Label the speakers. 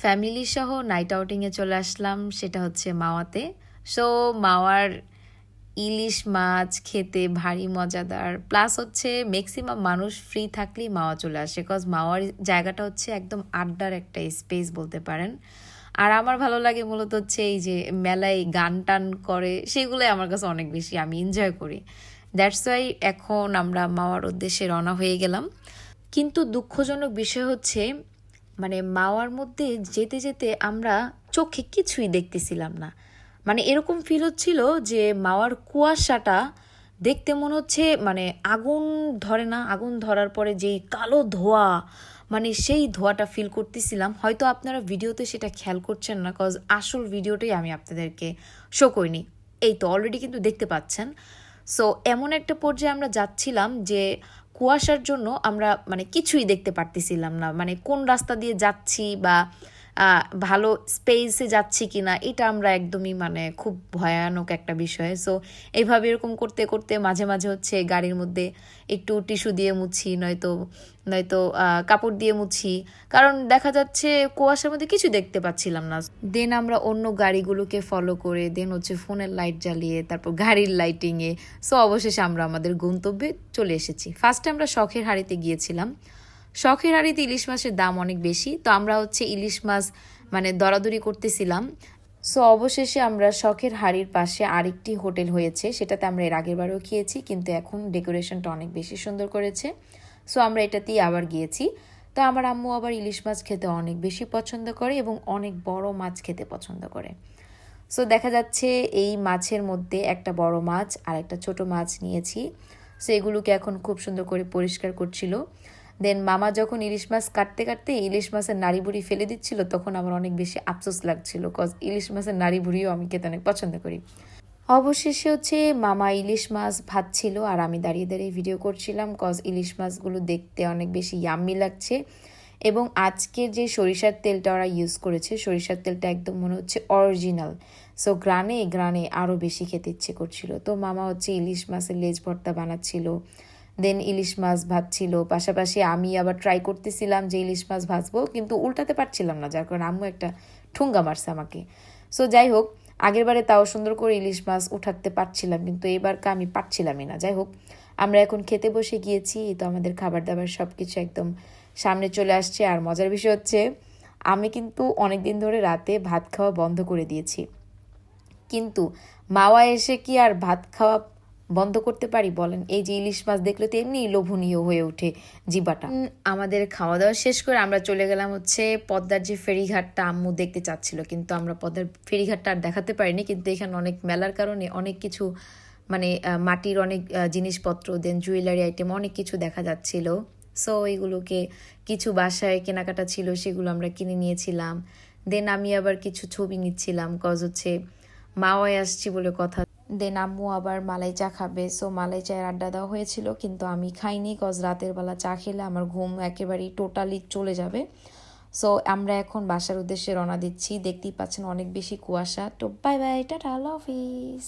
Speaker 1: Family সহ night আউটিংয়ে চলে আসলাম, সেটা হচ্ছে মাওয়াতে। সো মাওয়ার ইলিশ মাছ খেতে ভারী মজাদার, প্লাস হচ্ছে ম্যাক্সিমাম মানুষ ফ্রি থাকলেই মাওয়া চলে আসে, বিকজ মাওয়ার জায়গাটা হচ্ছে একদম আড্ডার একটা স্পেস বলতে পারেন। আর আমার ভালো লাগে মূলত হচ্ছে এই যে মেলায় গান টান করে, সেগুলোই আমার কাছে অনেক বেশি আমি এনজয় করি। দ্যাটস ওয়াই এখন আমরা মাওয়ার উদ্দেশ্যে রওনা হয়ে গেলাম। কিন্তু দুঃখজনক বিষয় হচ্ছে মানে মাওয়ার মধ্যে যেতে যেতে আমরা চোখে কিছুই দেখতেছিলাম না। মানে এরকম ফিল হচ্ছিল যে মাওয়ার কুয়াশাটা দেখতে মনে হচ্ছে মানে আগুন ধরে না, আগুন ধরার পরে যেই কালো ধোঁয়া, মানে সেই ধোঁয়াটা ফিল করতেছিলাম। হয়তো আপনারা ভিডিওতে সেটা খেয়াল করছেন না, কজ আসল ভিডিওটাই আমি আপনাদেরকে শো করিনি। এই তো অলরেডি কিন্তু দেখতে পাচ্ছেন। সো এমন একটা পর্যায়ে আমরা যাচ্ছিলাম যে কুয়াশার জন্য আমরা মানে কিছুই দেখতে পারতেছিলাম না, মানে কোন রাস্তা দিয়ে যাচ্ছি বা ভালো স্পেসে যাচ্ছি কিনা এটা আমরা একদমই মানে খুব ভয়ানক একটা বিষয়। সো এইভাবে এরকম করতে করতে মাঝে মাঝে হচ্ছে গাড়ির মধ্যে একটু টিস্যু দিয়ে মুছি, নয়তো নয়তো কাপড় দিয়ে মুছি, কারণ দেখা যাচ্ছে কুয়াশার মধ্যে কিছু দেখতে পাচ্ছিলাম না। দেন আমরা অন্য গাড়িগুলোকে ফলো করে দেন হচ্ছে ফোনের লাইট জ্বালিয়ে তারপর গাড়ির লাইটিংয়ে সো অবশেষে আমরা আমাদের গন্তব্যে চলে এসেছি। ফার্স্টে আমরা শখের হাড়িতে গিয়েছিলাম। শখের হাড়িতে ইলিশ মাছের দাম অনেক বেশি, তো আমরা হচ্ছে ইলিশ মাছ মানে দরাদরি করতেছিলাম। সো অবশেষে আমরা শখের হাড়ির পাশে আরেকটি হোটেল হয়েছে, সেটাতে আমরা এর আগের বারেও খেয়েছি, কিন্তু এখন ডেকোরেশনটা অনেক বেশি সুন্দর করেছে। সো আমরা এটাতেই আবার গিয়েছি। তো আমার আম্মু আবার ইলিশ মাছ খেতে অনেক বেশি পছন্দ করে এবং অনেক বড় মাছ খেতে পছন্দ করে। সো দেখা যাচ্ছে এই মাছের মধ্যে একটা বড় মাছ আর একটা ছোট মাছ নিয়েছি। সো এগুলোকে এখন খুব সুন্দর করে পরিষ্কার করছিল। দেন মামা যখন ইলিশ মাছ কাটতে কাটতে ইলিশ মাছের নাড়ি বুড়ি ফেলে দিচ্ছিল, তখন আমার অনেক বেশি আফসোস লাগছিল, কজ ইলিশ মাছের নাড়ি বুড়িও আমি খেতে অনেক পছন্দ করি। অবশেষে হচ্ছে মামা ইলিশ মাছ ভাজছিল আর আমি দাঁড়িয়ে দাঁড়িয়ে ভিডিও করছিলাম, কজ ইলিশ মাছগুলো দেখতে অনেক বেশি ইয়াম্মি লাগছে। এবং আজকের যে সরিষার তেলটা ওরা ইউজ করেছে, সরিষার তেলটা একদম মনে হচ্ছে অরিজিনাল। সো গ্রানে গ্রানে আরও বেশি খেতে ইচ্ছে করছিল। তো মামা হচ্ছে ইলিশ মাছের লেজ ভর্তা বানাচ্ছিল, দেন ইলিশ মাছ ভাজছিল, পাশাপাশি আমি আবার ট্রাই করতেছিলাম যে ইলিশ মাছ ভাজবো, কিন্তু উল্টাতে পারছিলাম না, যার কারণে আম্মু একটা ঠুঙ্গা মারছে আমাকে। সো যাই হোক, আগের বারে তাও সুন্দর করে ইলিশ মাছ উঠাতে পারছিলাম, কিন্তু এবারকে আমি পারছিলামই না। যাই হোক, আমরা এখন খেতে বসে গিয়েছি। এই তো আমাদের খাবার দাবার সব কিছু একদম সামনে চলে আসছে। আর মজার বিষয় হচ্ছে আমি কিন্তু অনেক দিন ধরে রাতে ভাত খাওয়া বন্ধ করে দিয়েছি, কিন্তু মাওয়া এসে কি আর ভাত খাওয়া বন্ধ করতে পারি বলেন? এই যে ইলিশ মাছ দেখলে তো এমনি লোভনীয় হয়ে ওঠে জিবাটা। আমাদের খাওয়া দাওয়া শেষ করে আমরা চলে গেলাম হচ্ছে পদ্মার যে ফেরিঘাটটা আম্মু দেখতে চাচ্ছিল, কিন্তু আমরা পদ্মার ফেরিঘাটটা আর দেখাতে পারিনি। কিন্তু এখানে অনেক মেলার কারণে অনেক কিছু মানে মাটির অনেক জিনিসপত্র, দেন জুয়েলারি আইটেম অনেক কিছু দেখা যাচ্ছিল। সো এইগুলোকে কিছু বাসায় কেনাকাটা ছিল, সেগুলো আমরা কিনে নিয়েছিলাম। দেন আমি আবার কিছু ছবি নিচ্ছিলাম, কজ হচ্ছে মাওয়ায় আসছি বলে কথা। দেন আম্মু আবার মালাই চা খাবে, সো মালাই চায়ের আড্ডা দেওয়া হয়েছিল, কিন্তু আমি খাইনি, কজ রাতের বেলা চা খেলে আমার ঘুম একেবারেই টোটালি চলে যাবে। সো আমরা এখন বাসার উদ্দেশ্যে রওনা দিচ্ছি। দেখতেই পাচ্ছেন অনেক বেশি কুয়াশা। তো বাই বাই, টাটা, আল্লাহ হাফিজ।